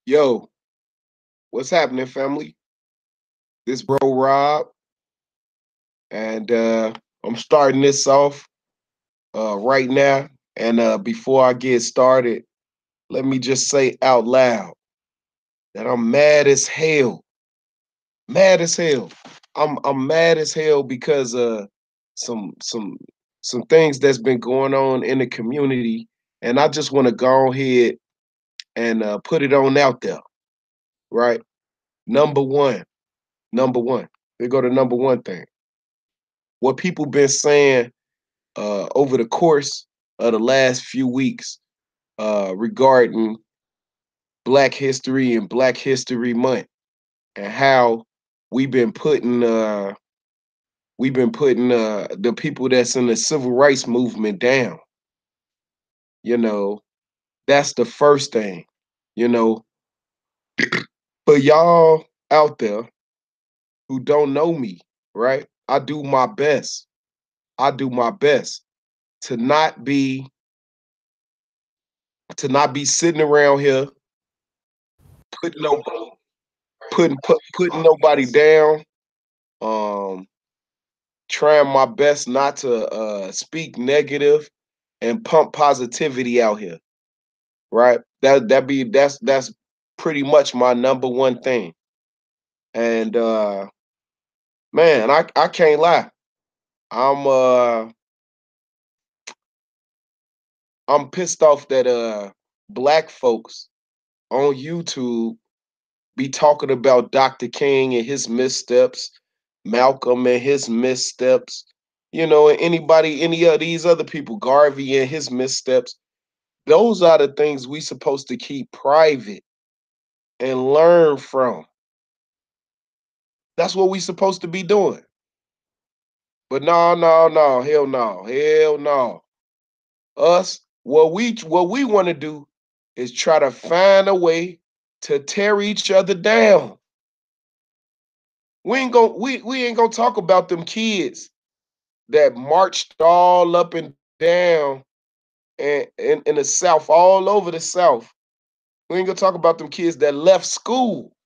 Yo, what's happening, family? This bro Rob, and I'm starting this off right now. And before I get started, let me just say out loud that I'm mad as hell. Mad as hell. I'm mad as hell because some some some things that's been going on in the community, and I just want to go ahead and put it on out there, right? Number one, number one. We go to number one thing. What people been saying over the course of the last few weeks regarding Black History and Black History Month, and how we've been putting the people that's in the civil rights movement down. You know, that's the first thing. You know, for y'all out there who don't know me, right? I do my best. I do my best to not be sitting around here putting no putting nobody down. Um, trying my best not to speak negative and pump positivity out here. Right? That's pretty much my number one thing. And man, I can't lie. I'm uh I'm pissed off that black folks on YouTube be talking about Dr. King and his missteps, Malcolm and his missteps, and any of these other people, Garvey and his missteps. Those are the things we supposed to keep private and learn from. That's what we supposed to be doing. But no, no, no, hell no, hell no. Us, what we want to do is try to find a way to tear each other down. We ain't gonna talk about them kids that marched all up and down and in the South, all over the South. We ain't gonna talk about them kids that left school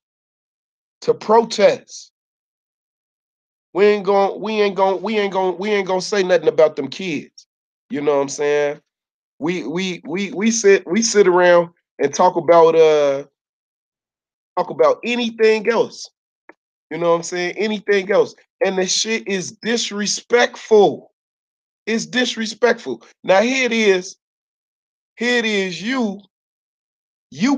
to protest. We ain't gonna say nothing about them kids. You know what I'm saying? We sit around and talk about anything else. You know what I'm saying? Anything else. And the shit is disrespectful. It's disrespectful. Now here it is, you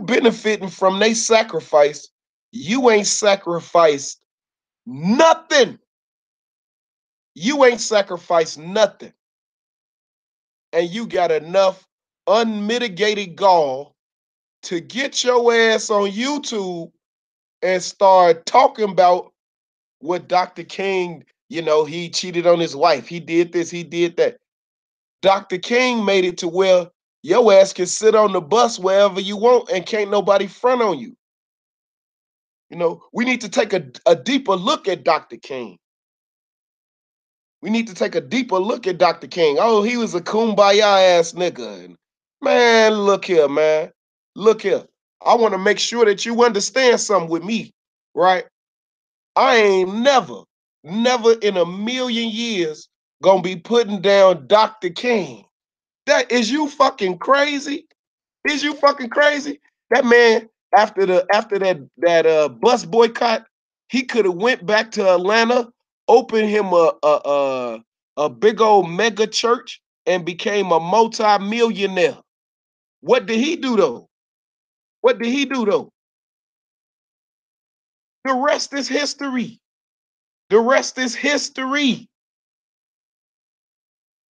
benefiting from their sacrifice. You ain't sacrificed nothing. You ain't sacrificed nothing. And you got enough unmitigated gall to get your ass on YouTube and start talking about what Dr. King, he cheated on his wife. He did this, he did that. Dr. King made it to where your ass can sit on the bus wherever you want and can't nobody front on you. We need to take a deeper look at Dr. King. We need to take a deeper look at Dr. King. Oh, he was a kumbaya ass nigga. Man, look here, man. Look here. I want to make sure that you understand something with me, right? I ain't never in a million years gonna be putting down Dr. King. That is you fucking crazy? Is you fucking crazy? That man, after that bus boycott, he could have went back to Atlanta, opened him a big old mega church, and became a multi-millionaire. What did he do though? What did he do though? The rest is history. The rest is history.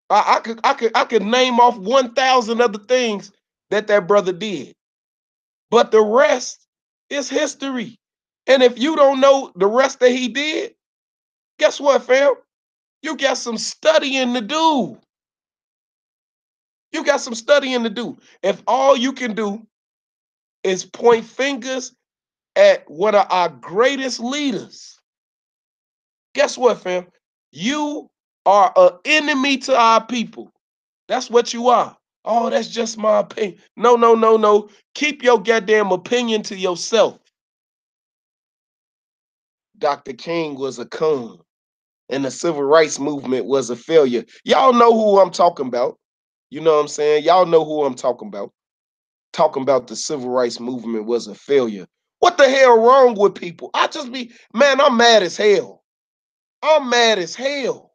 I could name off 1,000 other things that brother did, but the rest is history. And if you don't know the rest that he did, guess what, fam? You got some studying to do. You got some studying to do. If all you can do is point fingers at one of our greatest leaders, guess what, fam? You are an enemy to our people. That's what you are. Oh, that's just my opinion. No, no, no, no. Keep your goddamn opinion to yourself. Dr. King was a coon, and the civil rights movement was a failure. Y'all know who I'm talking about. You know what I'm saying? Y'all know who I'm talking about. Talking about the civil rights movement was a failure. What the hell wrong with people? Man, I'm mad as hell. I'm mad as hell.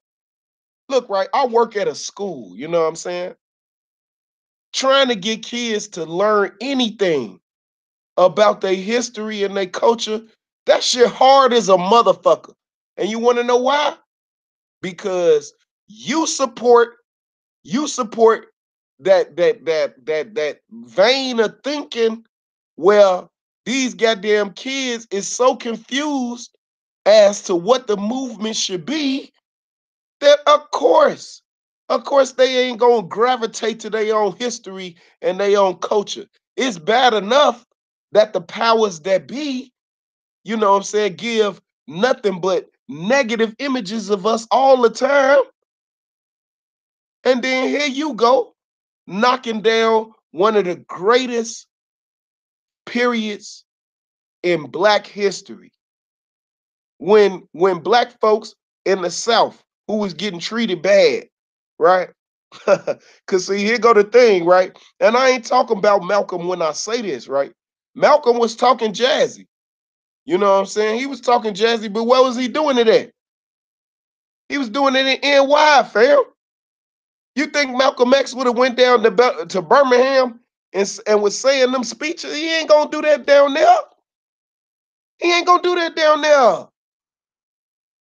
Look, right, I work at a school, you know what I'm saying? Trying to get kids to learn anything about their history and their culture, that shit hard as a motherfucker. And you want to know why? Because you support you support that vein of thinking where these goddamn kids is so confused as to what the movement should be that of course they ain't gonna gravitate to their own history and their own culture. It's bad enough that the powers that be, you know what I'm saying, give nothing but negative images of us all the time. And then here you go, knocking down one of the greatest periods in black history. When black folks in the South who was getting treated bad, right? Cause see, here go the thing, right? And I ain't talking about Malcolm when I say this, right? Malcolm was talking jazzy. You know what I'm saying? He was talking jazzy, but what was he doing it at? He was doing it in NY, fam. You think Malcolm X would have went down to Birmingham and was saying them speeches? He ain't gonna do that down there. He ain't gonna do that down there.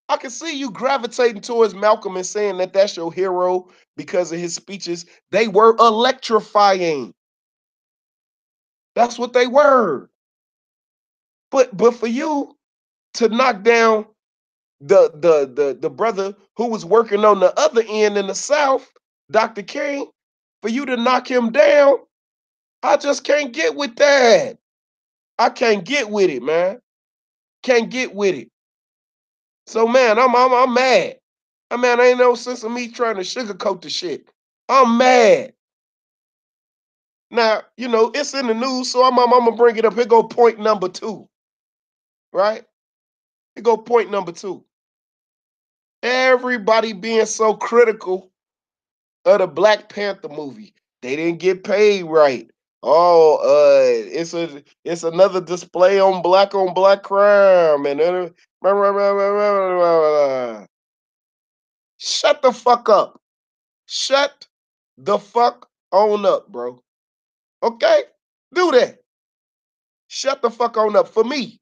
I can see you gravitating towards Malcolm and saying that that's your hero because of his speeches. They were electrifying. That's what they were. But for you to knock down the brother who was working on the other end in the South, Dr. King, for you to knock him down, I just can't get with that. I can't get with it, man. Can't get with it. So man, I'm mad. I mean, ain't no sense of me trying to sugarcoat the shit. I'm mad. Now, it's in the news, so I'm gonna bring it up. Here go point number two, right? Here go point number two. Everybody being so critical of the Black Panther movie. They didn't get paid right. Oh, it's another display on black crime, and then shut the fuck up. Shut the fuck on up, bro. Okay? Do that. Shut the fuck on up for me.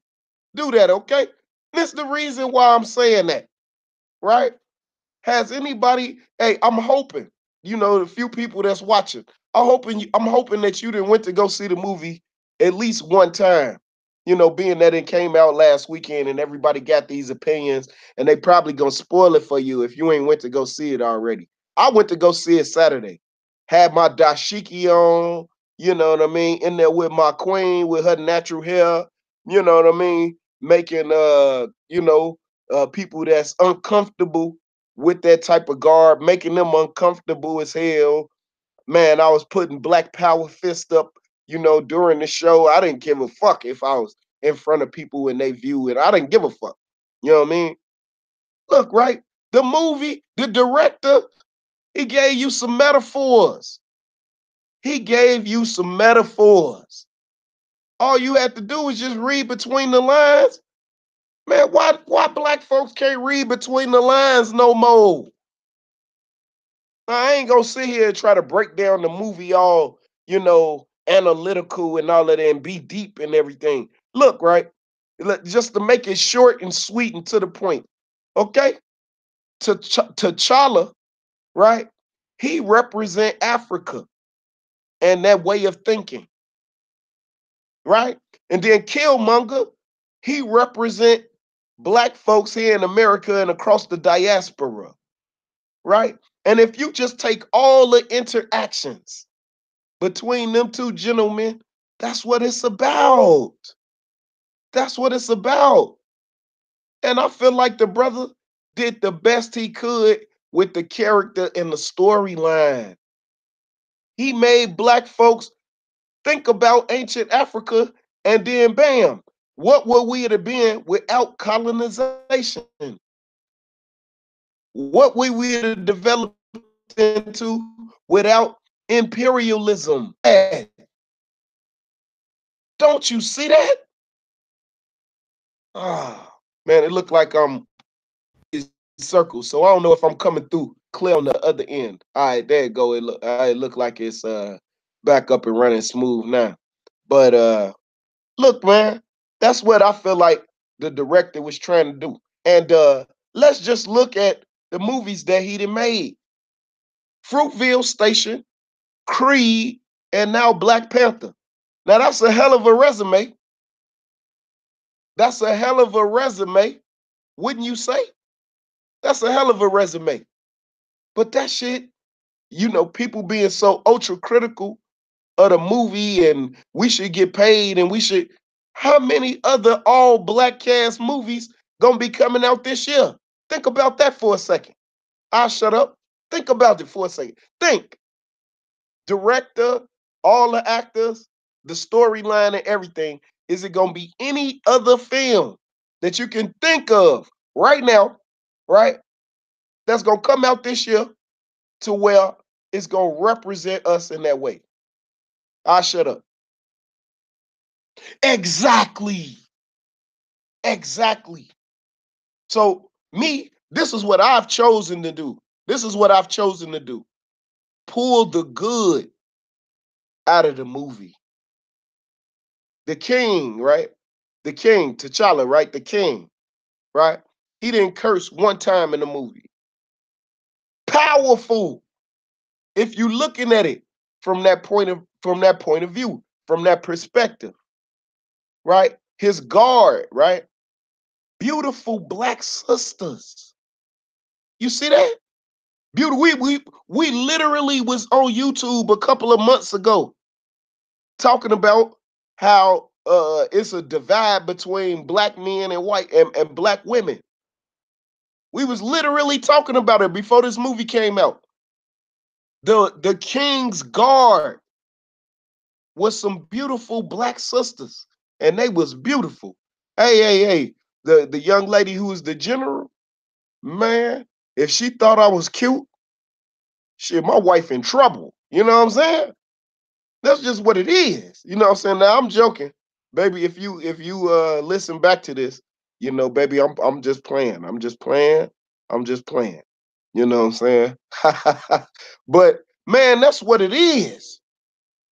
Do that, okay? This is the reason why I'm saying that, right? Has anybody? Hey, I'm hoping the few people that's watching. I'm hoping that you didn't went to go see the movie at least one time. Being that it came out last weekend and everybody got these opinions, and they probably gonna spoil it for you if you ain't went to go see it already. I went to go see it Saturday. Had my dashiki on, you know what I mean, in there with my queen with her natural hair, you know what I mean, making people that's uncomfortable with that type of garb, making them uncomfortable as hell. Man, I was putting Black Power fist up, during the show. I didn't give a fuck if I was in front of people and they view it. I didn't give a fuck. You know what I mean? Look, right? The movie, the director, he gave you some metaphors. He gave you some metaphors. All you had to do was just read between the lines. Man, why black folks can't read between the lines no more? I ain't gonna sit here and try to break down the movie all, analytical and all of that and be deep and everything. Look, right? Just to make it short and sweet and to the point. Okay? T'Challa, right? He represent Africa and that way of thinking, right? And then Killmonger, he represent black folks here in America and across the diaspora, right? And if you just take all the interactions between them two gentlemen, that's what it's about. That's what it's about. And I feel like the brother did the best he could with the character and the storyline. He made black folks think about ancient Africa, and then bam, what would we have been without colonization? What would we have developed into without imperialism? Don't you see that? Ah, man, it looked like it's circles. So I don't know if I'm coming through clear on the other end. All right, there you go. It look like it's back up and running smooth now. But look, man, that's what I feel like the director was trying to do. And let's just look at the movies that he done made. Fruitville Station, Creed, and now Black Panther. Now that's a hell of a resume. That's a hell of a resume, wouldn't you say? That's a hell of a resume. But that shit, people being so ultra critical of the movie and we should get paid and we should. How many other all black cast movies gonna be coming out this year? Think about that for a second. I'll shut up. Think about it for a second. Think. Director, all the actors, the storyline and everything. Is it gonna be any other film that you can think of right now, right? That's gonna come out this year to where it's gonna represent us in that way. I shut up. Exactly. Exactly. So me, this is what I've chosen to do. This is what I've chosen to do. Pull the good out of the movie. The king, right? The king, T'Challa, right? The king, right? He didn't curse one time in the movie. Powerful. If you looking at it from that point of view, from that perspective, right? His guard, right? Beautiful black sisters. You see that? Beauty. We literally was on YouTube a couple of months ago talking about how it's a divide between black men and white and black women. We was literally talking about it before this movie came out. The King's Guard was some beautiful black sisters, and they was beautiful. Hey. The young lady who was the general, man, if she thought I was cute, shit, my wife in trouble. You know what I'm saying? That's just what it is. You know what I'm saying? Now I'm joking. Baby, if you listen back to this, baby, I'm just playing. I'm just playing. I'm just playing. You know what I'm saying? But man, that's what it is.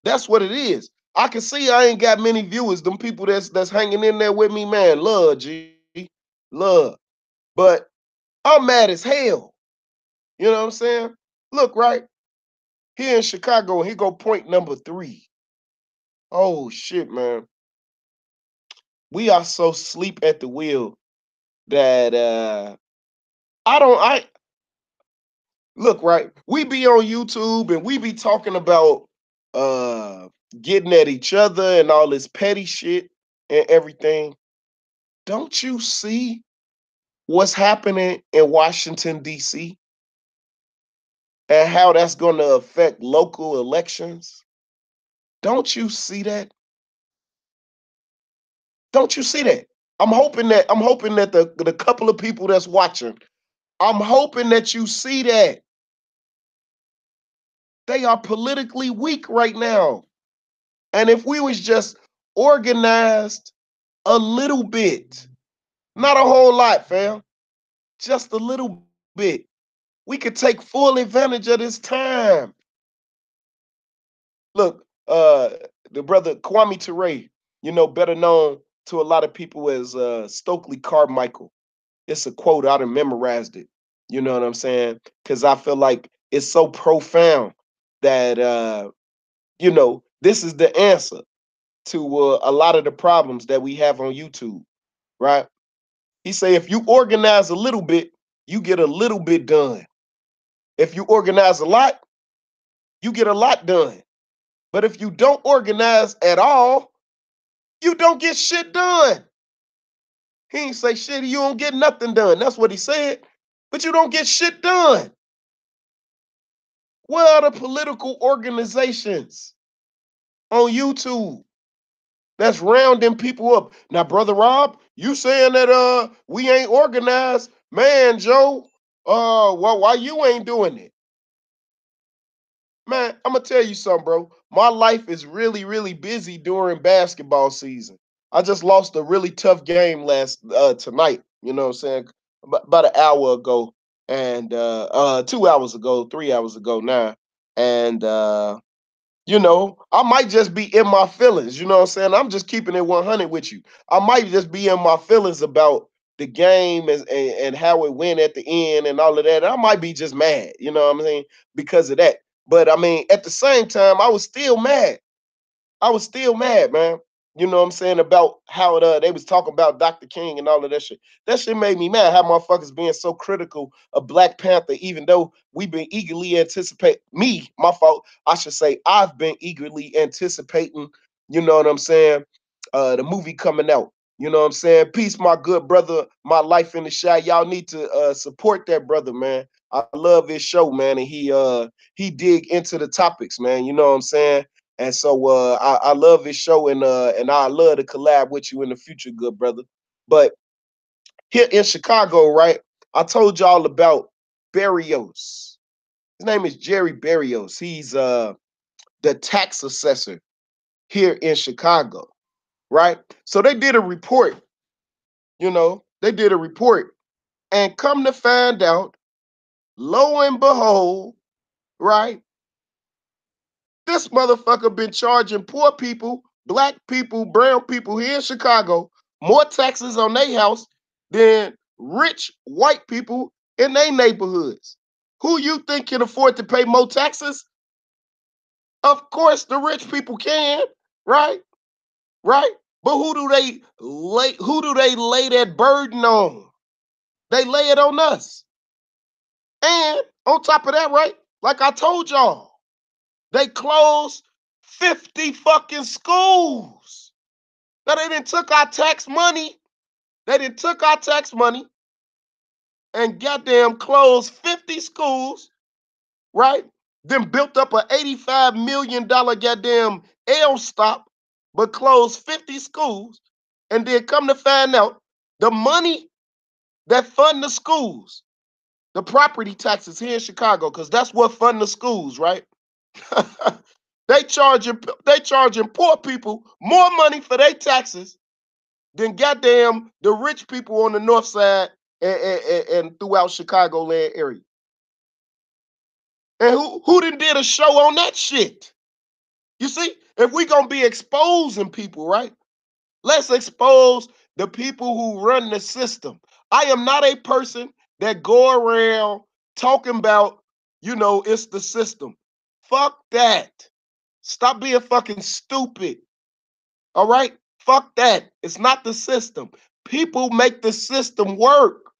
That's what it is. I can see I ain't got many viewers. Them people that's hanging in there with me, man. Love, G. Love. But I'm mad as hell. You know what I'm saying? Look, right? Here in Chicago, here go point number 3. Oh shit, man. We are so sleep at the wheel that I look, right. We be on YouTube and we be talking about uh getting at each other and all this petty shit and everything. Don't you see what's happening in Washington, D.C. and how that's going to affect local elections? Don't you see that? Don't you see that? I'm hoping that the couple of people that's watching, I'm hoping that you see that. They are politically weak right now. And if we was just organized a little bit, not a whole lot, fam, just a little bit, we could take full advantage of this time. Look, the brother Kwame Ture, better known to a lot of people as Stokely Carmichael. It's a quote. I done memorized it. You know what I'm saying? Because I feel like it's so profound that this is the answer to a lot of the problems that we have on YouTube, right? He say if you organize a little bit, you get a little bit done. If you organize a lot, you get a lot done. But if you don't organize at all, you don't get shit done. He ain't say shit, you don't get nothing done. That's what he said. But you don't get shit done. Where are the political organizations on YouTube that's rounding people up? Now, Brother Rob, you saying that we ain't organized. Man, Joe, why you ain't doing it? Man, I'm gonna tell you something, bro. My life is really, really busy during basketball season. I just lost a really tough game last tonight. You know what I'm saying? About an hour ago, and 2 hours ago, 3 hours ago now, and I might just be in my feelings. You know what I'm saying? I'm just keeping it 100 with you. I might just be in my feelings about the game and how it went at the end and all of that. I might be just mad, you know what I'm saying, because of that. But I mean, at the same time, I was still mad. I was still mad, man. You know what I'm saying, about how they was talking about Dr. King and all of that shit. That shit made me mad. How motherfuckers being so critical of Black Panther, even though we've been eagerly anticipate me, my fault. I should say I've been eagerly anticipating. You know what I'm saying? The movie coming out. You know what I'm saying? Peace, my good brother. My life in the shot. Y'all need to support that brother, man. I love his show, man, and he dig into the topics, man. You know what I'm saying? And so I love this show, and I love to collab with you in the future, good brother. But here in Chicago, right? I told y'all about Berrios. His name is Jerry Berrios. He's the tax assessor here in Chicago, right? So they did a report, they did a report, and come to find out, lo and behold, right? This motherfucker been charging poor people, black people, brown people here in Chicago more taxes on their house than rich white people in their neighborhoods. Who you think can afford to pay more taxes? Of course, the rich people can, right? Right? But who do they lay that burden on? They lay it on us. And on top of that, right? Like I told y'all, they closed 50 fucking schools. Now they didn't took our tax money. They didn't took our tax money and goddamn closed 50 schools, right? Then built up a $85 million goddamn L stop, but closed 50 schools. And then come to find out, the money that fund the schools, the property taxes here in Chicago, because that's what fund the schools, right? they charging poor people more money for their taxes than goddamn the rich people on the north side and throughout Chicagoland area. And who did a show on that shit? You see, if we gonna be exposing people, right? Let's expose the people who run the system. I am not a person that go around talking about, it's the system. Fuck that. Stop being fucking stupid. All right? Fuck that. It's not the system. People make the system work.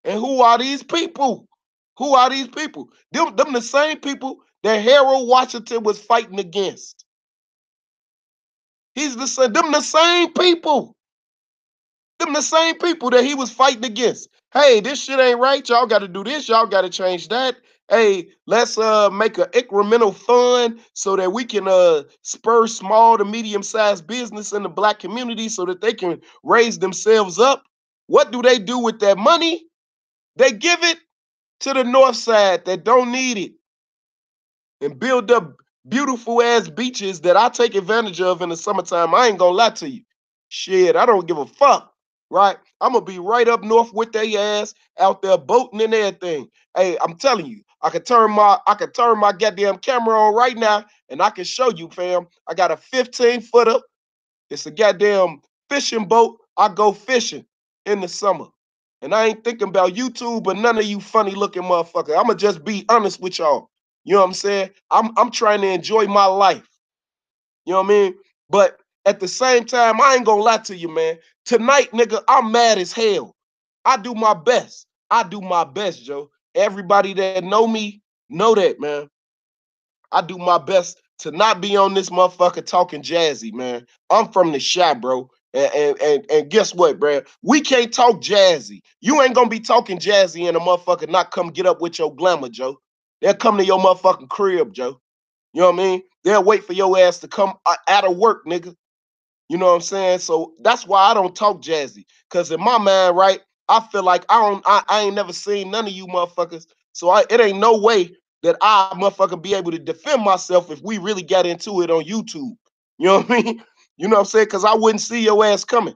And who are these people? Who are these people? Them the same people that Harold Washington was fighting against. Them the same people. Them the same people that he was fighting against. Hey, this shit ain't right. Y'all got to do this. Y'all got to change that. Hey, let's make an incremental fund so that we can spur small to medium-sized business in the black community so that they can raise themselves up. What do they do with that money? They give it to the north side that don't need it and build up beautiful ass beaches that I take advantage of in the summertime. I ain't gonna lie to you. Shit, I don't give a fuck, right? I'm gonna be right up north with their ass out there boating and everything. Hey, I'm telling you, I could turn my goddamn camera on right now and I can show you, fam. I got a 15-footer. It's a goddamn fishing boat. I go fishing in the summer. And I ain't thinking about YouTube, but none of you funny looking motherfuckers. I'ma just be honest with y'all. You know what I'm saying? I'm trying to enjoy my life. You know what I mean? But at the same time, I ain't gonna lie to you, man. Tonight, nigga, I'm mad as hell. I do my best. I do my best, Joe. Everybody that know me know that, man. I do my best to not be on this motherfucker talking jazzy, man. I'm from the shop, bro. And guess what, bro? We can't talk jazzy. You ain't gonna be talking jazzy and a motherfucker not come get up with your glamour, Joe. They'll come to your motherfucking crib, Joe. You know what I mean? They'll wait for your ass to come out of work, nigga. You know what I'm saying? So that's why I don't talk Jazzy. Cause in my mind, right, I feel like I ain't never seen none of you motherfuckers. So it ain't no way that I motherfucker be able to defend myself if we really got into it on YouTube. You know what I mean? You know what I'm saying? Cause I wouldn't see your ass coming.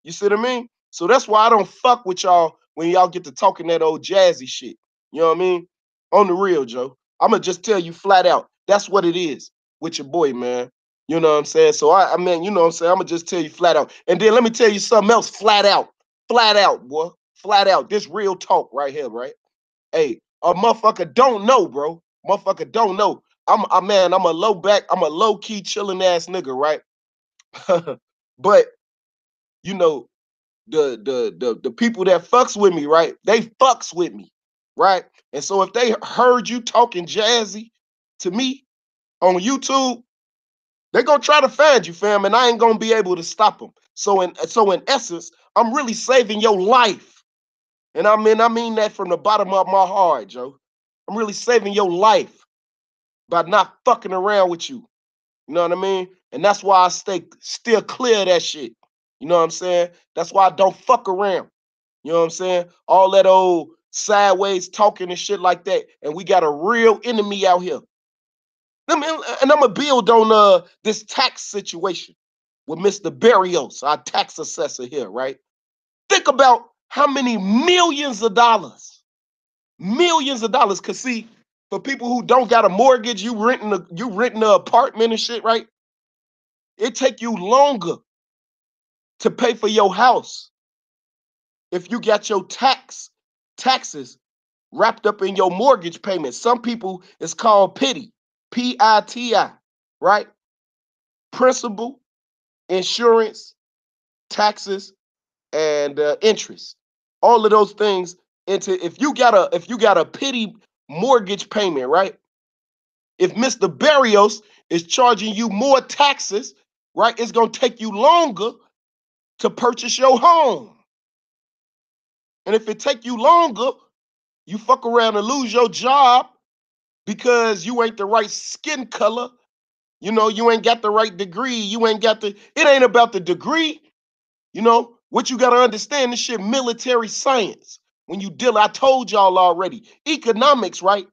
You see what I mean? So that's why I don't fuck with y'all when y'all get to talking that old Jazzy shit. You know what I mean? On the real, Joe. I'ma just tell you flat out. That's what it is with your boy, man. You know what I'm saying? So I mean, you know what I'm saying? I'm gonna just tell you flat out. And then let me tell you something else flat out. Flat out, boy. Flat out. This real talk right here, right? Hey, a motherfucker don't know, bro. Motherfucker don't know. I'm a low key chilling ass nigga, right? But you know, the people that fucks with me, right? They fucks with me, right? And so if they heard you talking Jazzy to me on YouTube, they're gonna try to find you, fam, and I ain't gonna be able to stop them. So in essence, I'm really saving your life. And I mean that from the bottom of my heart, Joe. I'm really saving your life by not fucking around with you. You know what I mean? And that's why I stay still clear of that shit. You know what I'm saying? That's why I don't fuck around. You know what I'm saying? All that old sideways talking and shit like that. And we got a real enemy out here. And I'm gonna build on this tax situation with Mr. Barrios, our tax assessor here, right? Think about how many millions of dollars. Cause see, for people who don't got a mortgage, you renting an apartment and shit, right? It take you longer to pay for your house if you got your taxes wrapped up in your mortgage payment. Some people it's called PITI, PITI, right? Principal, insurance, taxes, and interest. All of those things into if you got a PITI mortgage payment, right? If Mr. Barrios is charging you more taxes, right, it's gonna take you longer to purchase your home. And if it take you longer, you fuck around and lose your job because you ain't the right skin color. You know, you ain't got the right degree. It ain't about the degree. You know, what you got to understand, this shit military science. When you deal, I told y'all already, economics, right?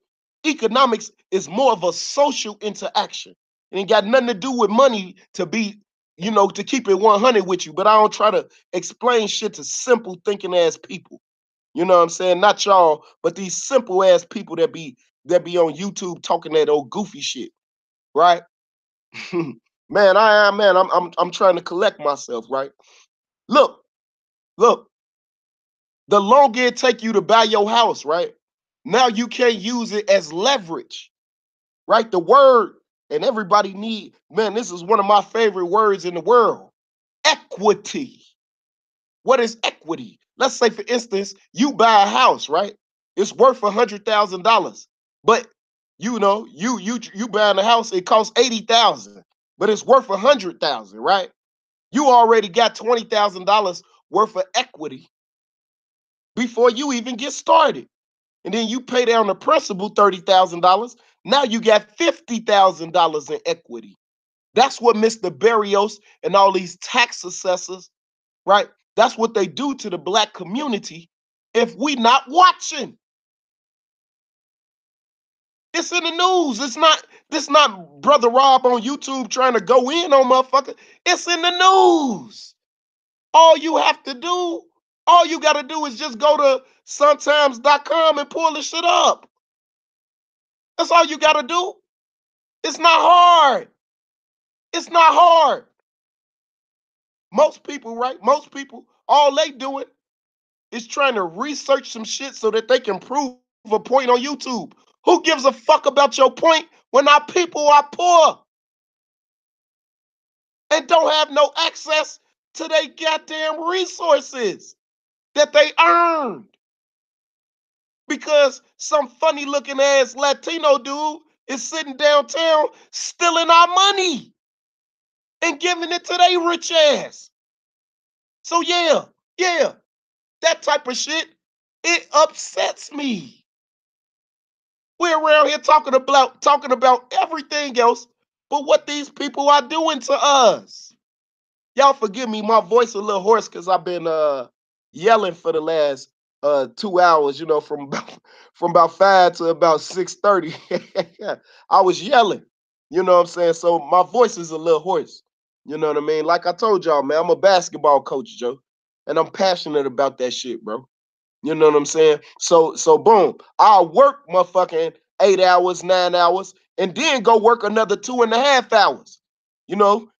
Economics is more of a social interaction. It ain't got nothing to do with money to be, to keep it 100 with you. But I don't try to explain shit to simple thinking ass people. You know what I'm saying? Not y'all, but these simple ass people that be on YouTube talking that old goofy shit, right? Man, I'm trying to collect myself, right? Look, look, the longer it take you to buy your house, right? Now you can't use it as leverage, right? The word, and everybody need, man, this is one of my favorite words in the world. Equity. What is equity? Let's say, for instance, you buy a house, right? It's worth $100,000, but you buying a house, it costs 80,000, but it's worth 100,000, right? You already got $20,000 worth of equity before you even get started. And then you pay down the principal $30,000. Now you got $50,000 in equity. That's what Mr. Barrios and all these tax assessors, right? That's what they do to the black community if we not watching. It's in the news. This not Brother Rob on YouTube trying to go in on motherfucker. It's in the news. All you have to do, all you got to do is just go to suntimes.com and pull this shit up. That's all you got to do. It's not hard. It's not hard. Most people, right? Most people, all they doing is trying to research some shit so that they can prove a point on YouTube. Who gives a fuck about your point when our people are poor and don't have no access to their goddamn resources that they earned? Because some funny looking ass Latino dude is sitting downtown stealing our money and giving it to their rich ass. So yeah, that type of shit, it upsets me. We're around here talking about everything else but what these people are doing to us. Y'all forgive me, my voice a little hoarse because I've been yelling for the last 2 hours, from about 5 to about 6:30. I was yelling, you know what I'm saying? So my voice is a little hoarse. You know what I mean? Like I told y'all, man, I'm a basketball coach, Joe. And I'm passionate about that shit, bro. You know what I'm saying? So boom, I'll work motherfucking 8 hours, 9 hours, and then go work another 2.5 hours.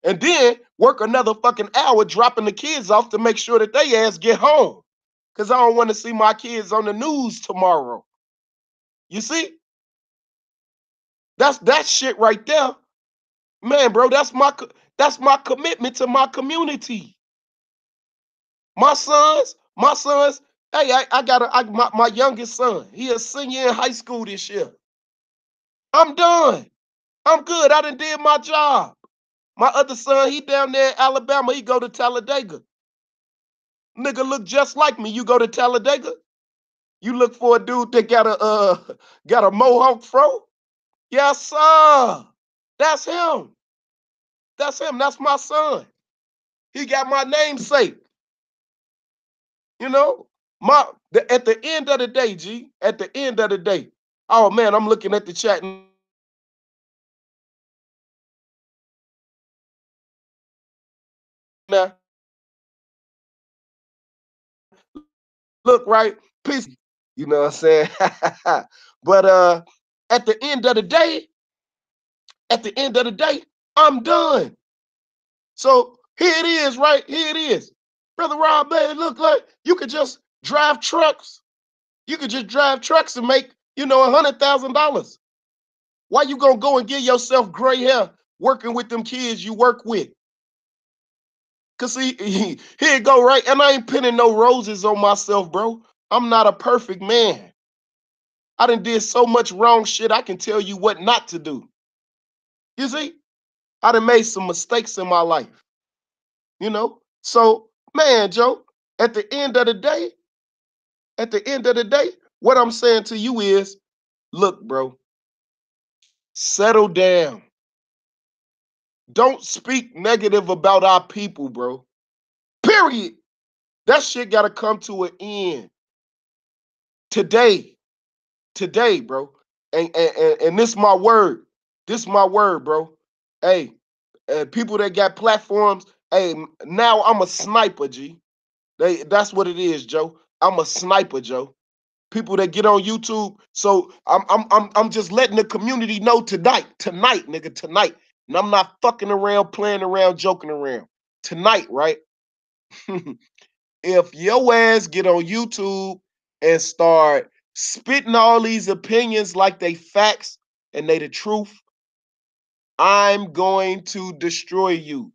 And then work another fucking hour dropping the kids off to make sure that they ass get home. Cause I don't want to see my kids on the news tomorrow. You see? That's that shit right there. Man, bro, that's my commitment to my community. My sons, hey, I got my youngest son. He a senior in high school this year. I'm done. I'm good. I done did my job. My other son, he down there in Alabama. He go to Talladega. Nigga look just like me. You go to Talladega, you look for a dude that got a mohawk fro. Yes, sir. That's him. That's him. That's my son. He got my namesake. You know, at the end of the day, G. At the end of the day. Oh man, I'm looking at the chat now. Look, right? Peace. You know what I'm saying? But at the end of the day, at the end of the day, I'm done. So here it is, right? Here it is. Brother Rob, man, look like you could just drive trucks. You could just drive trucks and make, $100,000. Why you gonna go and give yourself gray hair working with them kids you work with? Cause see, here it go, right? And I ain't pinning no roses on myself, bro. I'm not a perfect man. I done did so much wrong shit, I can tell you what not to do. You see? I done made some mistakes in my life, you know? So, man, Joe, at the end of the day, at the end of the day, what I'm saying to you is, look, bro, settle down. Don't speak negative about our people, bro. Period. That shit gotta come to an end. Today. Today, bro. And this my word. This my word, bro. Hey, people that got platforms, hey, now I'm a sniper, G. That's what it is, Joe. I'm a sniper, Joe. People that get on YouTube. So I'm just letting the community know tonight, nigga, tonight. And I'm not fucking around, playing around, joking around. Tonight, right? If your ass get on YouTube and start spitting all these opinions like they facts and they the truth, I'm going to destroy you.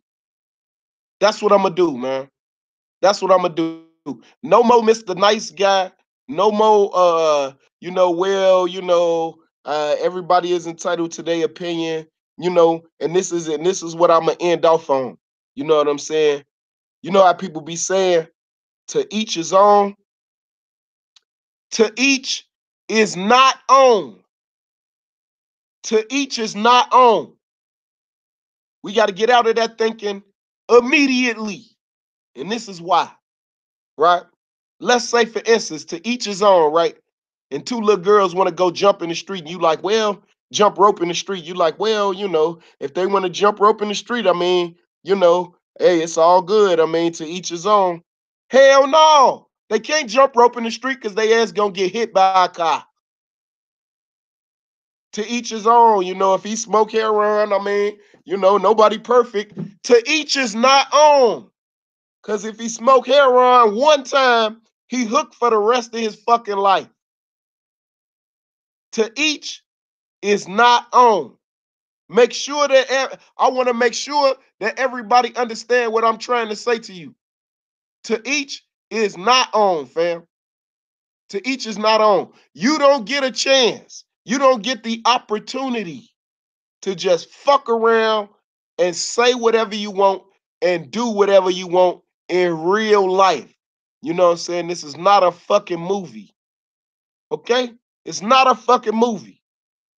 That's what I'm gonna do, man. That's what I'm gonna do. No more Mr. Nice Guy. No more everybody is entitled to their opinion, and this is it. And this is what I'm gonna end off on. You know what I'm saying? You know how people be saying, to each his own, to each is not own. To each is not own. We got to get out of that thinking immediately. And this is why, right? Let's say, for instance, to each his own, right? And two little girls want to go jump in the street, and you like, well, jump rope in the street. You like, well, if they want to jump rope in the street, I mean, hey, it's all good. I mean, to each his own. Hell no. They can't jump rope in the street because they ass gonna get hit by a car. To each his own. If he smoke heroin, I mean, nobody perfect. To each is not own. Because if he smoke heroin one time, he hooked for the rest of his fucking life. To each is not own. Make sure that I want to make sure that everybody understand what I'm trying to say to you. To each is not own, fam. To each is not own. You don't get a chance. You don't get the opportunity to just fuck around and say whatever you want and do whatever you want in real life. You know what I'm saying? This is not a fucking movie. Okay? It's not a fucking movie.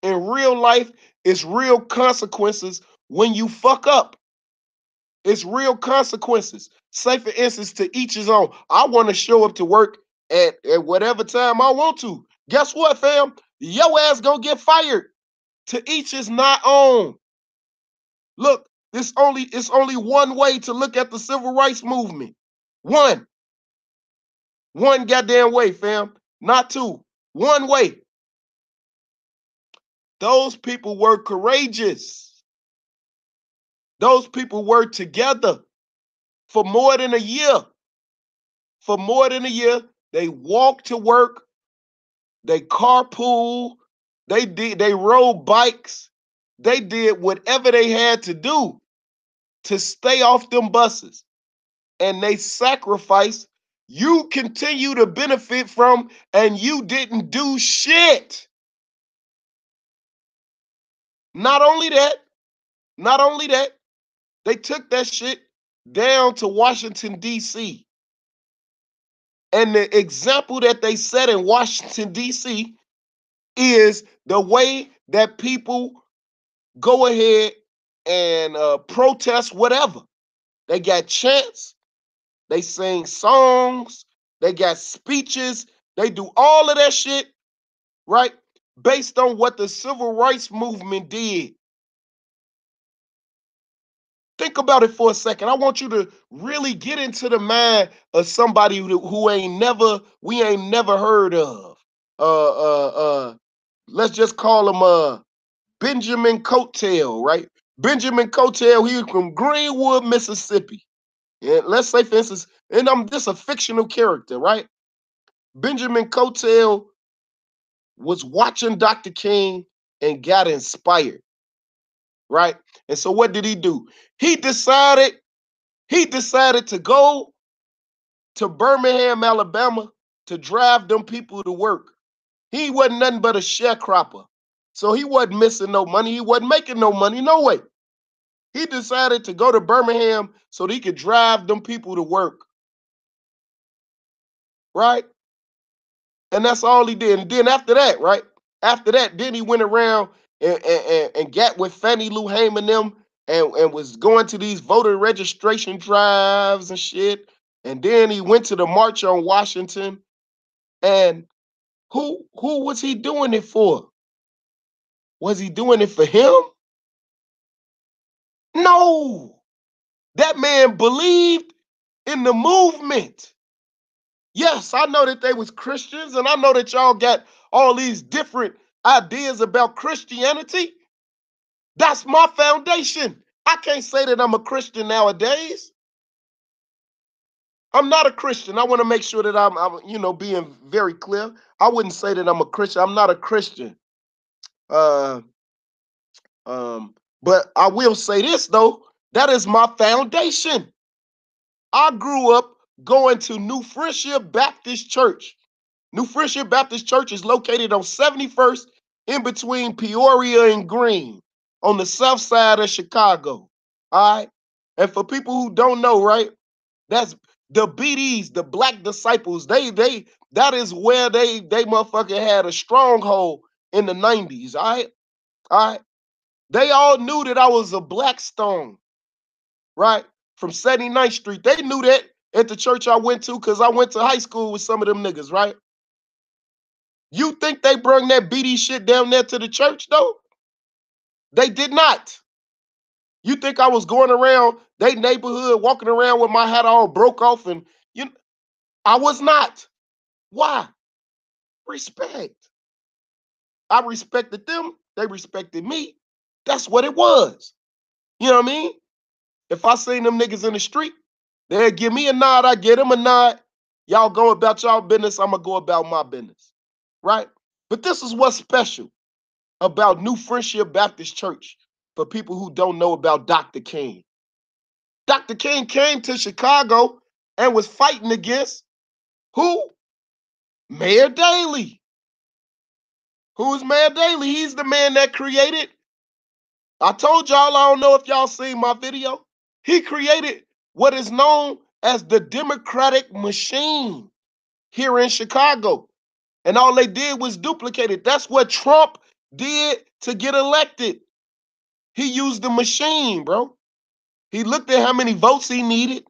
In real life, it's real consequences when you fuck up. It's real consequences. Say, for instance, to each his own. I want to show up to work at whatever time I want to. Guess what, fam? Your ass gonna get fired. To each his not own. Look, it's only one way to look at the civil rights movement. One. One goddamn way, fam. Not two. One way. Those people were courageous. Those people were together for more than a year. For more than a year, they walked to work, they carpool, they rode bikes, they did whatever they had to do to stay off them buses. And they sacrificed. You continue to benefit from, and you didn't do shit. Not only that, not only that, they took that shit down to Washington, D.C. And the example that they set in Washington, D.C. is the way that people go ahead and protest whatever. They got chants, they sing songs, they got speeches, they do all of that shit, right? Based on what the civil rights movement did. Think about it for a second. I want you to really get into the mind of somebody who we ain't never heard of. Uh, uh, uh, let's just call him Benjamin Coattail, right? Benjamin Coattail, he was from Greenwood, Mississippi. And let's say, for instance, and I'm just a fictional character, right? Benjamin Coattail was watching Dr. King and got inspired, right? And so what did he do? He decided to go to Birmingham, Alabama to drive them people to work. He wasn't nothing but a sharecropper. So he wasn't missing no money. He wasn't making no money, no way. He decided to go to Birmingham so that he could drive them people to work. Right? And that's all he did. And then after that, right? After that, then he went around and got with Fannie Lou Hamer and them and was going to these voter registration drives and shit. And then he went to the March on Washington. And who was he doing it for? Was he doing it for him? No. That man believed in the movement. Yes, I know that they was Christians, and I know that y'all got all these different ideas about Christianity. That's my foundation. I can't say that I'm a Christian nowadays. I'm not a Christian. I want to make sure that I'm being very clear. I wouldn't say that I'm a Christian. I'm not a Christian. Uh, but I will say this though. That is my foundation. I grew up going to New Friendship Baptist Church. New Friendship Baptist Church is located on 71st in between Peoria and Green on the south side of Chicago. All right. And for people who don't know, right, that's the BDs, the Black Disciples. That is where they motherfucker had a stronghold in the 90s. All right. All right. They all knew that I was a Blackstone, right? From 79th Street. They knew that at the church I went to because I went to high school with some of them niggas, right? You think they bring that BD shit down there to the church, though? They did not. You think I was going around they neighborhood, walking around with my hat all broke off, and I was not. Why? Respect. I respected them. They respected me. That's what it was. You know what I mean? If I seen them niggas in the street, they'd give me a nod. I get them a nod. Y'all go about y'all business. I'm going to go about my business. Right? But this is what's special about New Friendship Baptist Church for people who don't know about Dr. King. Dr. King came to Chicago and was fighting against who? Mayor Daley. Who's Mayor Daley? He's the man that created. I told y'all, I don't know if y'all seen my video. He created what is known as the Democratic machine here in Chicago. And all they did was duplicate it. That's what Trump did to get elected. He used the machine, bro. He looked at how many votes he needed.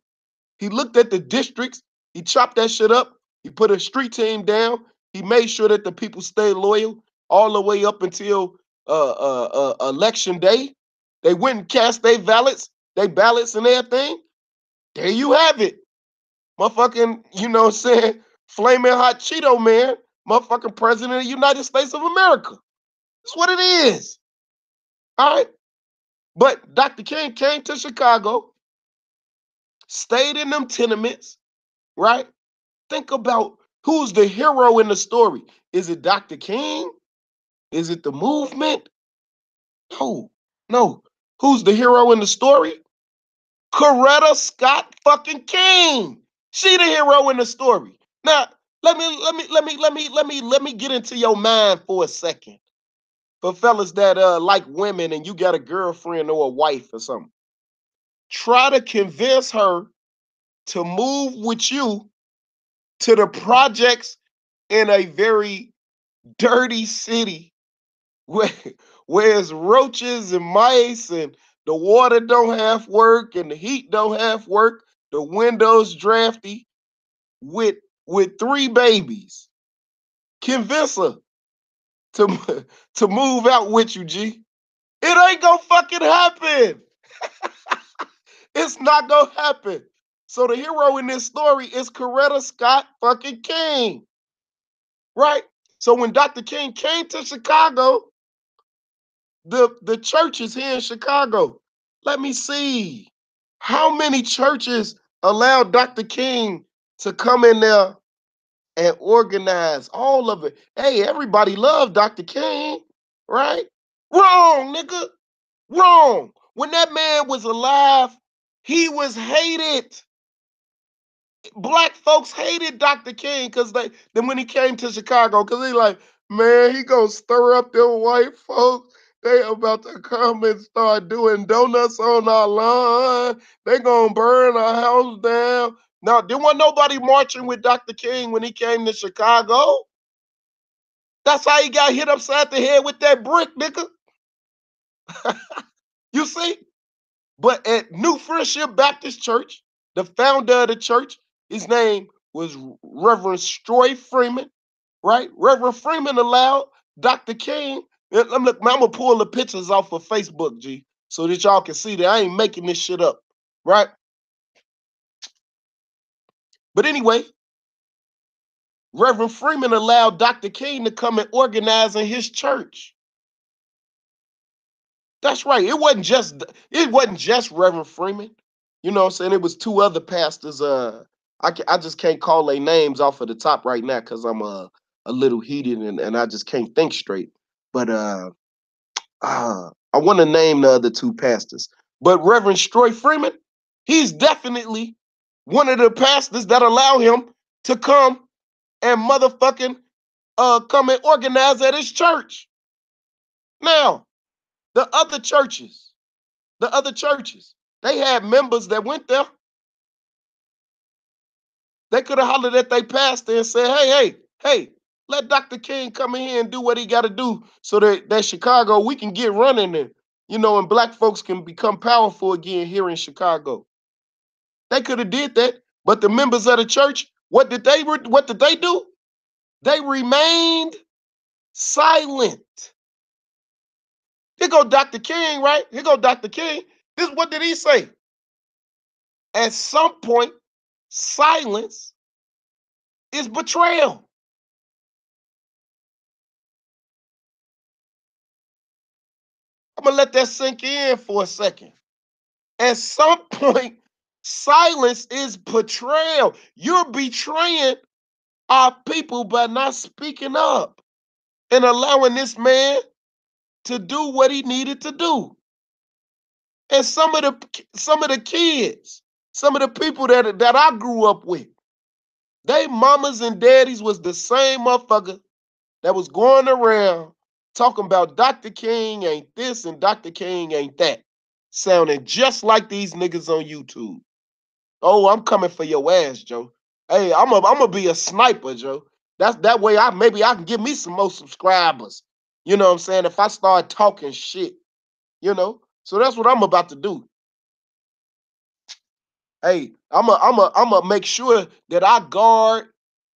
He looked at the districts. He chopped that shit up. He put a street team down. He made sure that the people stayed loyal all the way up until election day. They went and cast their ballots and everything. There you have it. Motherfucking, you know what I'm saying, flaming hot Cheeto man, motherfucking president of the United States of America. That's what it is. All right. But Dr. King came to Chicago, stayed in them tenements, right? Think about who's the hero in the story. Is it Dr. King? Is it the movement? No, no. Who's the hero in the story? Coretta Scott fucking King. She the hero in the story. Now, let me get into your mind for a second. For fellas that like women and you got a girlfriend or a wife or something, try to convince her to move with you to the projects in a very dirty city where where's roaches and mice and the water don't half work and the heat don't half work, the windows drafty with with 3 babies. Convince her to to move out with you, G. It ain't gonna fucking happen. It's not gonna happen. So the hero in this story is Coretta Scott fucking King, right? So when Dr. King came to Chicago, the churches here in Chicago, let me see. How many churches allowed Dr. King to come in there and organize all of it? Hey, everybody loved Dr. King, right? Wrong, nigga. Wrong. When that man was alive, he was hated. Black folks hated Dr. King because then when he came to Chicago, because he like, man, he gonna stir up them white folks. They about to come and start doing donuts on our lawn. They gonna burn our house down. Now, there wasn't nobody marching with Dr. King when he came to Chicago. That's how he got hit upside the head with that brick, nigga. You see? But at New Friendship Baptist Church, the founder of the church, his name was Reverend Stroy Freeman, right? Reverend Freeman allowed Dr. King. Look, man, I'm gonna pull the pictures off of Facebook, G, so that y'all can see that I ain't making this shit up, right? But anyway, Reverend Freeman allowed Dr. King to come and organize in his church. That's right. It wasn't just Reverend Freeman. You know what I'm saying? It was 2 other pastors. I just can't call their names off of the top right now because I'm a little heated and I just can't think straight. But I want to name the other 2 pastors. But Reverend Stroy Freeman, he's definitely one of the pastors that allow him to come and motherfucking come and organize at his church. Now, the other churches, they had members that went there. They could have hollered at their pastor and said, hey, let Dr. King come in here and do what he got to do so that Chicago, we can get running and, and black folks can become powerful again here in Chicago. They could have did that, but the members of the church, what did they do? They remained silent. Here go Dr. King, right? Here go Dr. King. What did he say? At some point, silence is betrayal. I'm going to let that sink in for a second. At some point, silence is betrayal. You're betraying our people by not speaking up and allowing this man to do what he needed to do. And some of the kids, some of the people that I grew up with, they mamas and daddies was the same motherfucker that was going around talking about Dr. King ain't this and Dr. King ain't that, sounding just like these niggas on YouTube. Oh, I'm coming for your ass, Joe. Hey, I'm gonna be a sniper, Joe. That's that way maybe I can get me some more subscribers. You know what I'm saying? If I start talking shit, you know. So that's what I'm about to do. Hey, I'm a make sure that I guard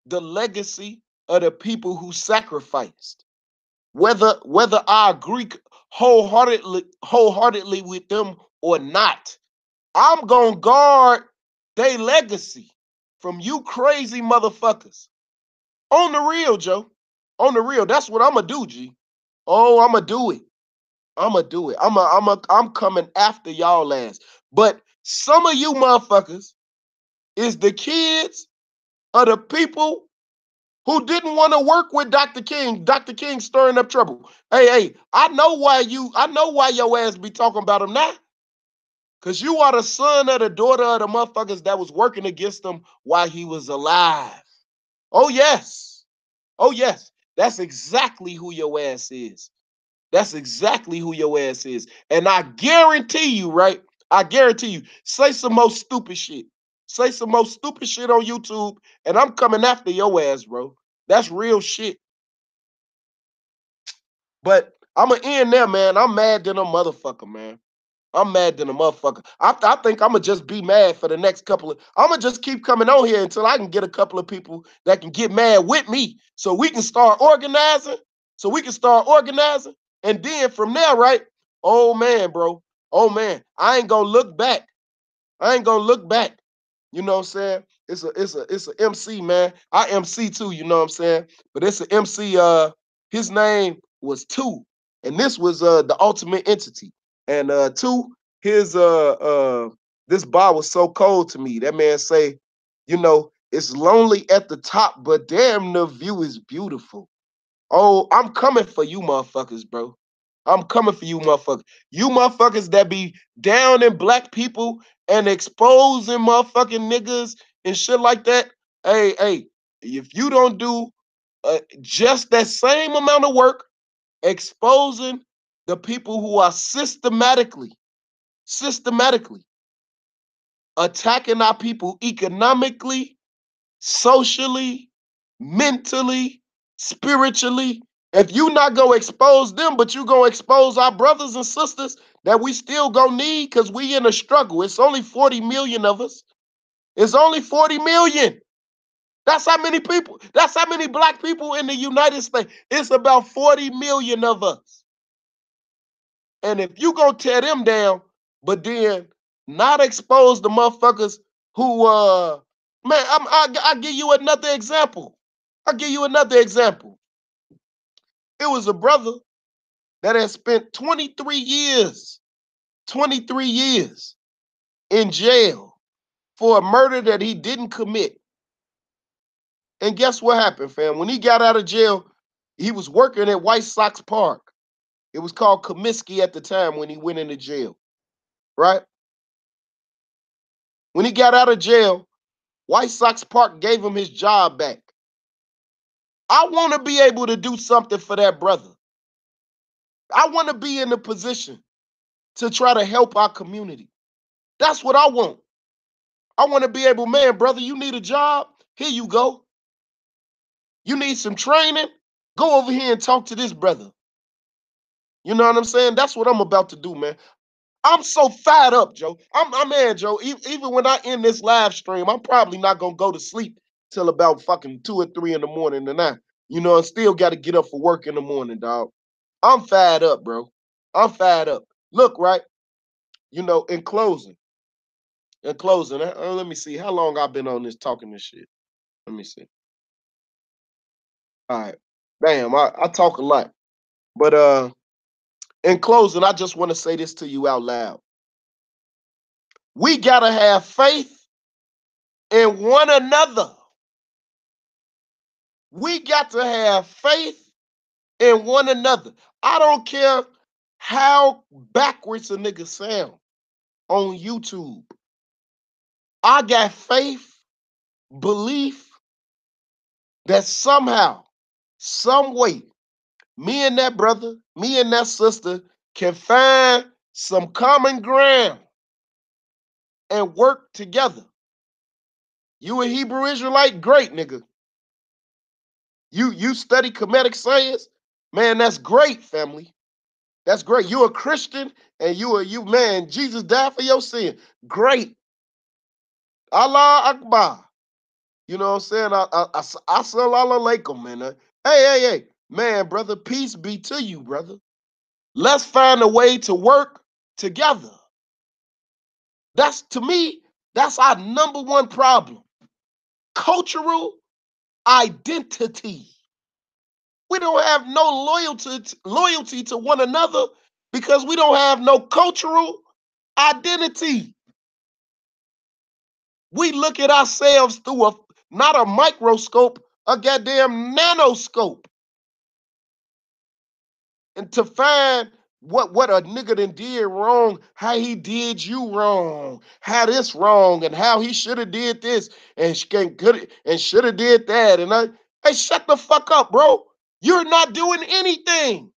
the legacy of the people who sacrificed. Whether I agree wholeheartedly with them or not, I'm gonna guard their legacy from you crazy motherfuckers. On the real, Joe. On the real. That's what I'ma do, G. Oh, I'ma do it. I'ma do it. I'm coming after y'all ass. But some of you motherfuckers is the kids of the people who didn't want to work with Dr. King. Dr. King stirring up trouble. Hey, I know why your ass be talking about him now. Cause you are the son or the daughter of the motherfuckers that was working against him while he was alive. Oh yes. Oh yes. That's exactly who your ass is. That's exactly who your ass is. And I guarantee you, right? I guarantee you, say some more stupid shit. Say some more stupid shit on YouTube, and I'm coming after your ass, bro. That's real shit. But I'm going to end there, man. I'm mad than a motherfucker, man. I'm mad than a motherfucker. I think I'm going to just be mad for the next couple of... I'm going to just keep coming on here until I can get a couple of people that can get mad with me so we can start organizing. And then from there, right? Oh, man, bro. Oh, man. I ain't going to look back. You know what I'm saying? It's a MC, man. I MC too, you know what I'm saying? But it's an MC, his name was Two, and this was the ultimate entity. And Two, his this bar was so cold to me. That man say, you know, it's lonely at the top, but damn, the view is beautiful. Oh, I'm coming for you motherfuckers, bro. I'm coming for you motherfuckers. You motherfuckers that be down in black people and exposing motherfucking niggas and shit like that. Hey, if you don't do just that same amount of work exposing the people who are systematically attacking our people economically, socially, mentally, spiritually. If you not gonna expose them, but you gonna expose our brothers and sisters that we still gonna need because we in a struggle. It's only 40 million of us. It's only 40 million. That's how many people, that's how many black people in the United States. It's about 40 million of us. And if you gonna tear them down, but then not expose the motherfuckers who man, I'll give you another example. I'll give you another example. It was a brother that had spent 23 years in jail for a murder that he didn't commit. And guess what happened, fam? When he got out of jail, he was working at White Sox Park. It was called Comiskey at the time when he went into jail, right? When he got out of jail, White Sox Park gave him his job back. I want to be able to do something for that brother. I want to be in a position to try to help our community. That's what I want. I want to be able, man, brother, you need a job? Here you go. You need some training? Go over here and talk to this brother. You know what I'm saying? That's what I'm about to do, man. I'm so fired up, Joe. I'm man, Joe. Even when I end this live stream, I'm probably not gonna go to sleep till about fucking 2 or 3 in the morning tonight. You know, I still got to get up for work in the morning, dog. I'm fired up, bro. I'm fired up. Look, right? You know, in closing, let me see how long I've been on this talking this shit. Let me see. All right. Damn, I talk a lot. But in closing, I just want to say this to you out loud. We gotta have faith in one another. We got to have faith in one another. I don't care how backwards a nigga sound on YouTube. I got faith, belief that somehow, some way, me and that brother, me and that sister can find some common ground and work together. You a Hebrew Israelite? Great, nigga. You study Kemetic science? Man, that's great, family. That's great. You're a Christian and you man, Jesus died for your sin. Great. Allah Akbar. You know what I'm saying? Assalamu alaikum, man. Hey. Man, brother, peace be to you, brother. Let's find a way to work together. That's, to me, that's our number one problem. Cultural identity. We don't have no loyalty to one another because we don't have no cultural identity. We look at ourselves through not a microscope, a goddamn nanoscope. And to find what a nigga done did wrong, how he did you wrong, how this wrong, and how he should have did this and should have did that. And hey, shut the fuck up, bro. You're not doing anything.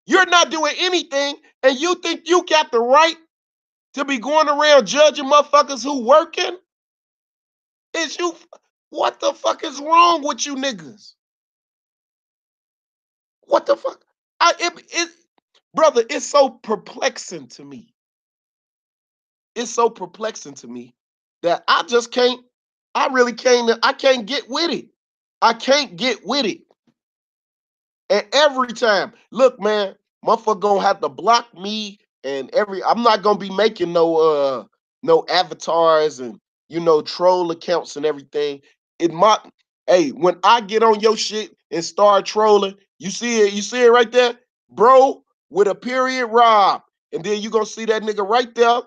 You're not doing anything, and you think you got the right to be going around judging motherfuckers who working? Is you? What the fuck is wrong with you niggas? What the fuck? Brother, it's so perplexing to me. It's so perplexing to me that I just can't. I can't get with it. I can't get with it. And every time, look, man, motherfucker gonna have to block me and I'm not gonna be making no avatars and troll accounts and everything. It might Hey, when I get on your shit and start trolling, you see it right there, bro, with a period Rob. And then you gonna see that nigga right there,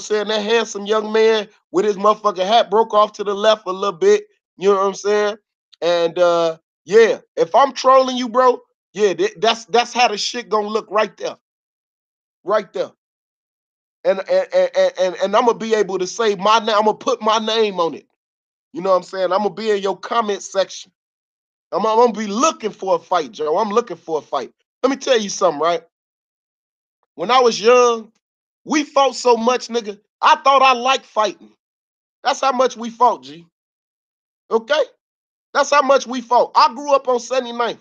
saying, that handsome young man with his motherfucking hat broke off to the left a little bit, you know what I'm saying? And yeah, if I'm trolling you, bro, yeah, that's how the shit gonna look right there, right there. And I'm gonna be able to say my name. I'm gonna put my name on it. You know what I'm saying? I'm gonna be in your comment section. I'm gonna be looking for a fight, Joe. I'm looking for a fight. Let me tell you something, right? When I was young, we fought so much, nigga. I thought I liked fighting. That's how much we fought, G. Okay? That's how much we fought. I grew up on 79th.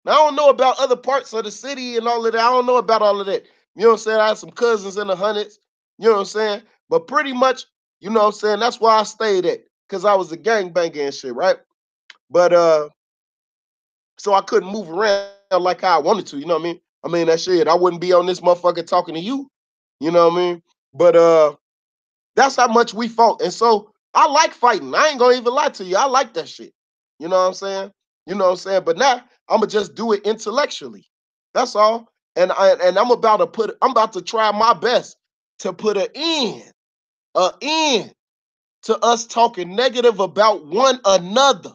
Now, I don't know about other parts of the city and all of that. I don't know about all of that. You know what I'm saying? I had some cousins in the hundreds. You know what I'm saying? But pretty much, you know what I'm saying? That's why I stayed at, because I was a gangbanger and shit, right? But so I couldn't move around like how I wanted to, you know what I mean? I mean, that shit, I wouldn't be on this motherfucker talking to you. You know what I mean? But that's how much we fought. And so I like fighting. I ain't gonna even lie to you. I like that shit. You know what I'm saying? You know what I'm saying? But now I'm gonna just do it intellectually. That's all. And I'm about to try my best to put an end to us talking negative about one another.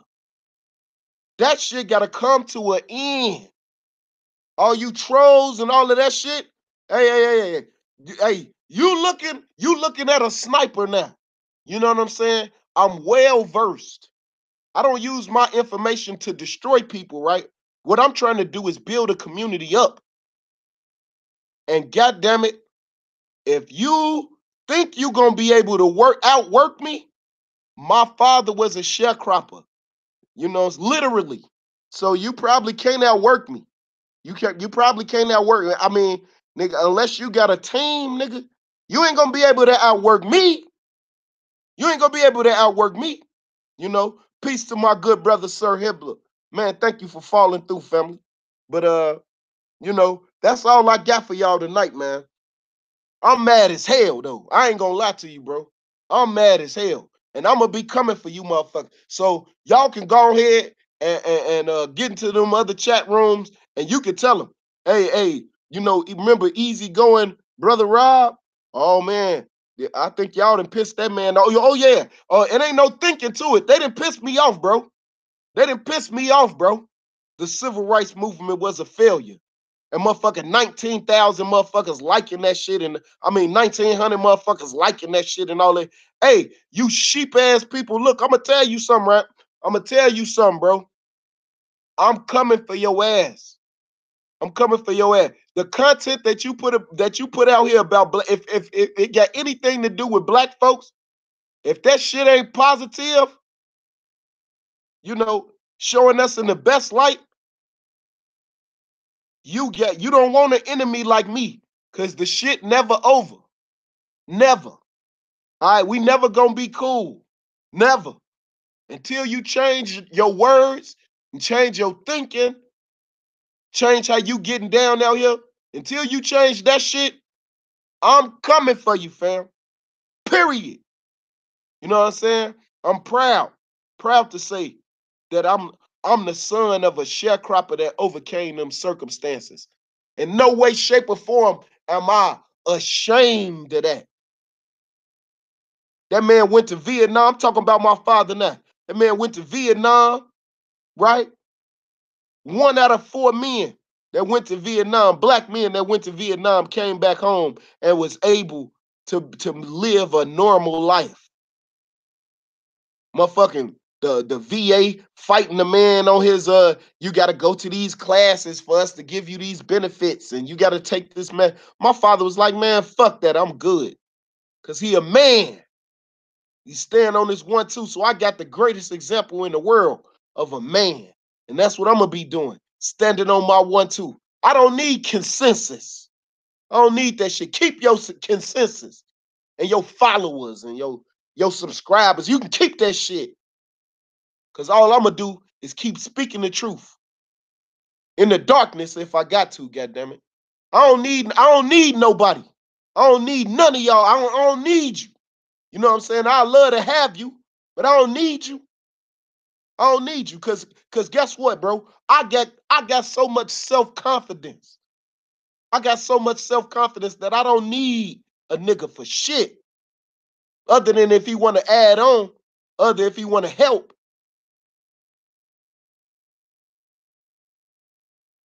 That shit gotta come to an end. All you trolls and all of that shit. Hey, you looking at a sniper now. You know what I'm saying? I'm well versed. I don't use my information to destroy people, right? What I'm trying to do is build a community up. And God damn it, if you think you're gonna be able to outwork me, my father was a sharecropper. Literally. So you probably can't outwork me. You probably can't outwork me. I mean, nigga, unless you got a team, nigga, you ain't gonna be able to outwork me. You ain't gonna be able to outwork me. Peace to my good brother, Sir Hibbler. Man, thank you for falling through, family. But that's all I got for y'all tonight, man. I'm mad as hell, though. I ain't gonna lie to you, bro. I'm mad as hell. And I'm gonna be coming for you, motherfucker. So y'all can go ahead and get into them other chat rooms and you can tell them, hey, remember easy going, brother Rob? Oh man, yeah, I think y'all done pissed that man. Oh yeah. It ain't no thinking to it. They done pissed me off, bro. They done pissed me off, bro. The civil rights movement was a failure. And motherfucking 19,000 motherfuckers liking that shit. And I mean, 1,900 motherfuckers liking that shit and all that. Hey, you sheep ass people, look, I'm going to tell you something, right? I'm going to tell you something, bro. I'm coming for your ass. I'm coming for your ass. The content that you put out here about if it got anything to do with black folks, if that shit ain't positive, showing us in the best light, You don't want an enemy like me, because the shit never over. Never. All right, we never gonna be cool. Never. Until you change your words and change your thinking, change how you getting down out here. Until you change that shit, I'm coming for you, fam. Period. You know what I'm saying? I'm proud to say that I'm the son of a sharecropper that overcame them circumstances. In no way, shape, or form am I ashamed of that. That man went to Vietnam. I'm talking about my father now. That man went to Vietnam, right? 1 out of 4 men that went to Vietnam, black men that went to Vietnam, came back home and was able to live a normal life. Motherfucking the VA fighting the man on his you got to go to these classes for us to give you these benefits, and you got to take this, man. My father was like, man, fuck that, I'm good, because he a man. He's staying on this 1-2. So I got the greatest example in the world of a man. And that's what I'm going to be doing. Standing on my 1-2. I don't need consensus. I don't need that shit. Keep your consensus and your followers and your subscribers. You can keep that shit. Because all I'm going to do is keep speaking the truth. In the darkness if I got to, goddammit. I don't need nobody. I don't need none of y'all. I don't need you. You know what I'm saying? I love to have you, but I don't need you. I don't need you, cause guess what, bro? I got so much self-confidence. I got so much self-confidence that I don't need a nigga for shit. Other than if he want to add on, other if he want to help.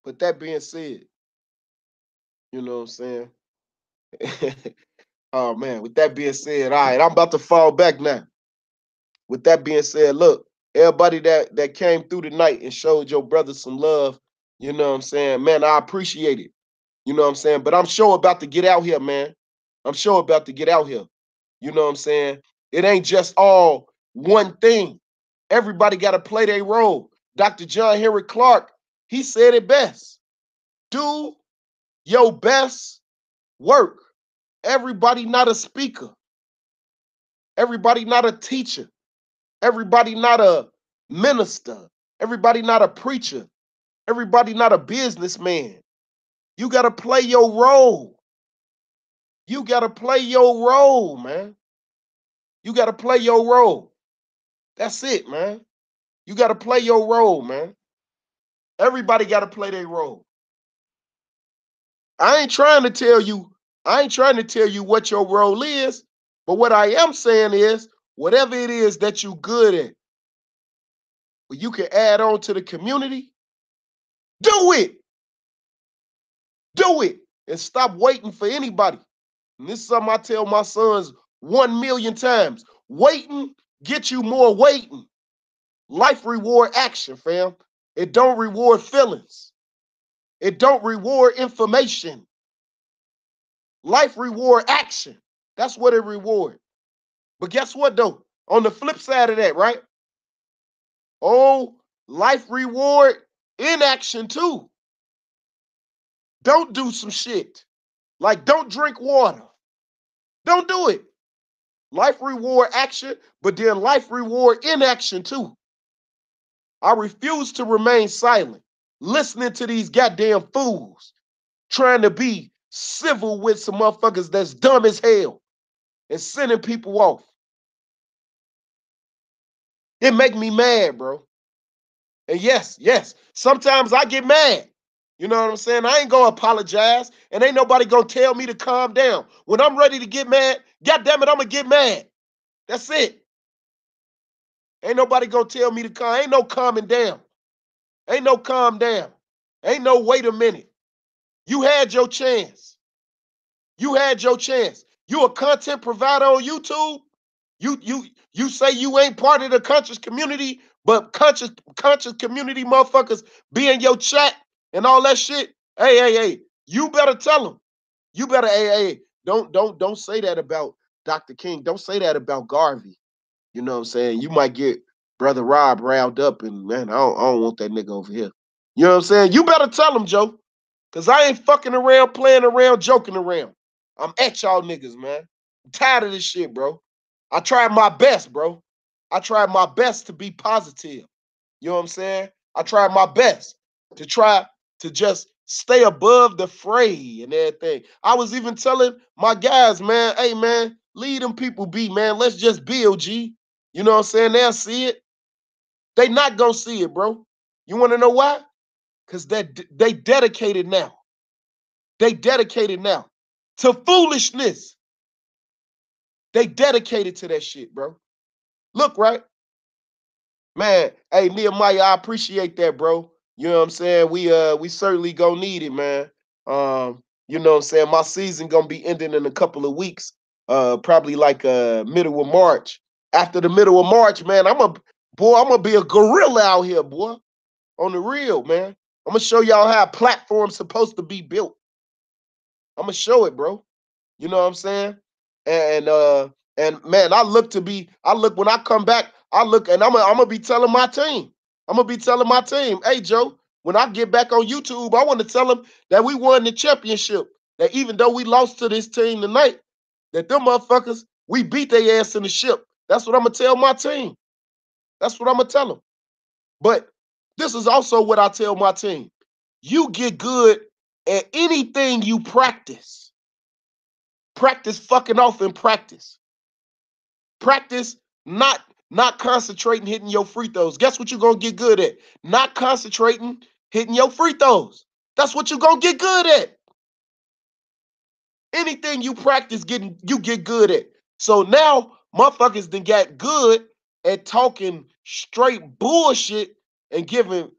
But that being said, you know what I'm saying? Oh man, with that being said, all right, I'm about to fall back now. With that being said, look, everybody that came through tonight and showed your brother some love, you know what I'm saying? Man, I appreciate it. You know what I'm saying? But I'm sure about to get out here, man. I'm sure about to get out here. You know what I'm saying? It ain't just all one thing. Everybody got to play their role. Dr. John Henry Clarke, he said it best. Do your best work. Everybody not a speaker. Everybody not a teacher. Everybody not a minister. Everybody not a preacher. Everybody not a businessman. You got to play your role. You got to play your role, man. You got to play your role. That's it, man. You got to play your role, man. Everybody got to play their role. I ain't trying to tell you what your role is, but what I am saying is whatever it is that you good at, where you can add on to the community, do it. Do it. And stop waiting for anybody. And this is something I tell my sons 1,000,000 times. Waiting get you more waiting. Life reward action, fam. It don't reward feelings. It don't reward information. Life reward action. That's what it reward. But guess what though? On the flip side of that, right? Oh, life reward inaction too. Don't do some shit. Like don't drink water. Don't do it. Life reward action, but then life reward inaction too. I refuse to remain silent, listening to these goddamn fools trying to be civil with some motherfuckers that's dumb as hell and sending people off. It make me mad, bro. And yes, sometimes I get mad. You know what I'm saying? I ain't gonna apologize, and ain't nobody gonna tell me to calm down. When I'm ready to get mad, goddamn it, I'm gonna get mad. That's it. Ain't nobody gonna tell me to calm. Ain't no calming down. Ain't no calm down. Ain't no wait a minute. You had your chance. You had your chance. You a content provider on YouTube. You say you ain't part of the conscious community, but conscious community motherfuckers be in your chat and all that shit. Hey, you better tell them. You better, hey, don't say that about Dr. King. Don't say that about Garvey. You know what I'm saying? You might get Brother Rob riled up, and man, I don't want that nigga over here. You know what I'm saying? You better tell him, Joe. Cause I ain't fucking around, playing around, joking around. I'm at y'all niggas, man. I'm tired of this shit, bro. I tried my best, bro. I tried my best to be positive. You know what I'm saying? I tried my best to try to just stay above the fray and everything. I was even telling my guys, man, hey, man, leave them people be, man. Let's just build, G. You know what I'm saying? They'll see it. They not gonna see it, bro. You want to know why? Because they dedicated now. They dedicated now to foolishness. They dedicated to that shit, bro. Look, right? Man, hey, Nehemiah, I appreciate that, bro. You know what I'm saying? We certainly gonna need it, man. You know what I'm saying? My season gonna be ending in a couple of weeks. Probably like middle of March. After the middle of March, man, I'm gonna be a gorilla out here, boy. On the real, man. I'm gonna show y'all how a platform's supposed to be built. I'm gonna show it, bro. You know what I'm saying? And man, I look when I come back, I look and I'm gonna be telling my team. I'm gonna be telling my team, hey Joe, when I get back on YouTube, I want to tell them that we won the championship. That even though we lost to this team tonight, that them motherfuckers, we beat their ass in the ship. That's what I'm gonna tell my team. That's what I'm gonna tell them. But this is also what I tell my team. You get good at anything you practice. Practice fucking off in practice. Practice not concentrating hitting your free throws. Guess what you're gonna get good at? Not concentrating hitting your free throws. That's what you're gonna get good at. Anything you practice getting, you get good at. So now motherfuckers done got good at talking straight bullshit and giving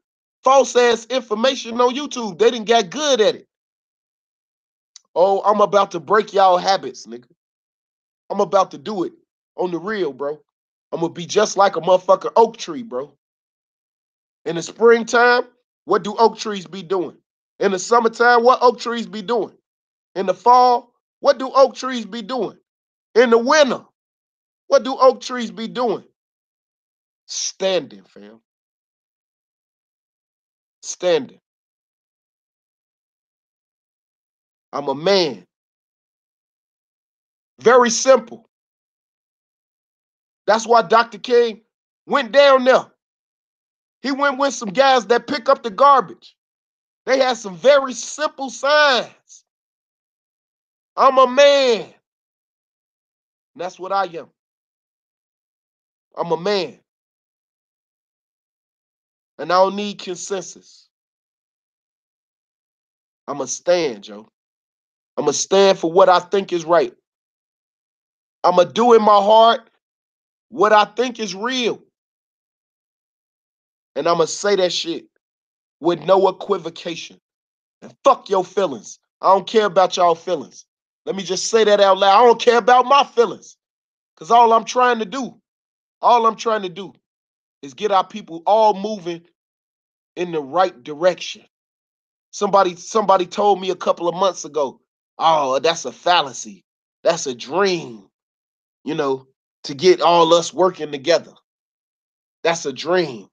false ass information on YouTube. They didn't get good at it. Oh, I'm about to break y'all habits, nigga. I'm about to do it on the real, bro. I'm gonna be just like a motherfucking oak tree, bro. In the springtime, what do oak trees be doing? In the summertime, what oak trees be doing? In the fall, what do oak trees be doing? In the winter, what do oak trees be doing? Standing, fam. Standing. I'm a man. Very simple. That's why Dr. King went down there. He went with some guys that pick up the garbage. They had some very simple signs. I'm a man. And that's what I am. I'm a man. And I don't need consensus. I'm a stand, Joe. I'm a stand for what I think is right. I'm a do in my heart what I think is real. And I'm going to say that shit with no equivocation. And fuck your feelings. I don't care about y'all feelings. Let me just say that out loud. I don't care about my feelings. Because all I'm trying to do is get our people all moving in the right direction. Somebody told me a couple of months ago, oh, that's a fallacy. That's a dream, you know, to get all us working together. That's a dream.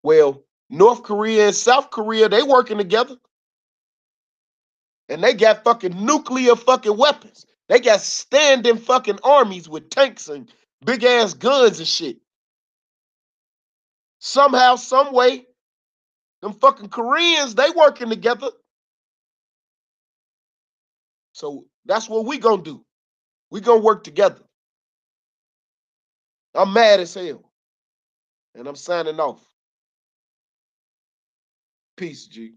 Well, North Korea and South Korea, they working together. And they got fucking nuclear fucking weapons. They got standing fucking armies with tanks and big ass guns and shit. Somehow, some way, them fucking Koreans, they working together. So that's what we gonna do. We gonna work together. I'm mad as hell. And I'm signing off. Peace, G.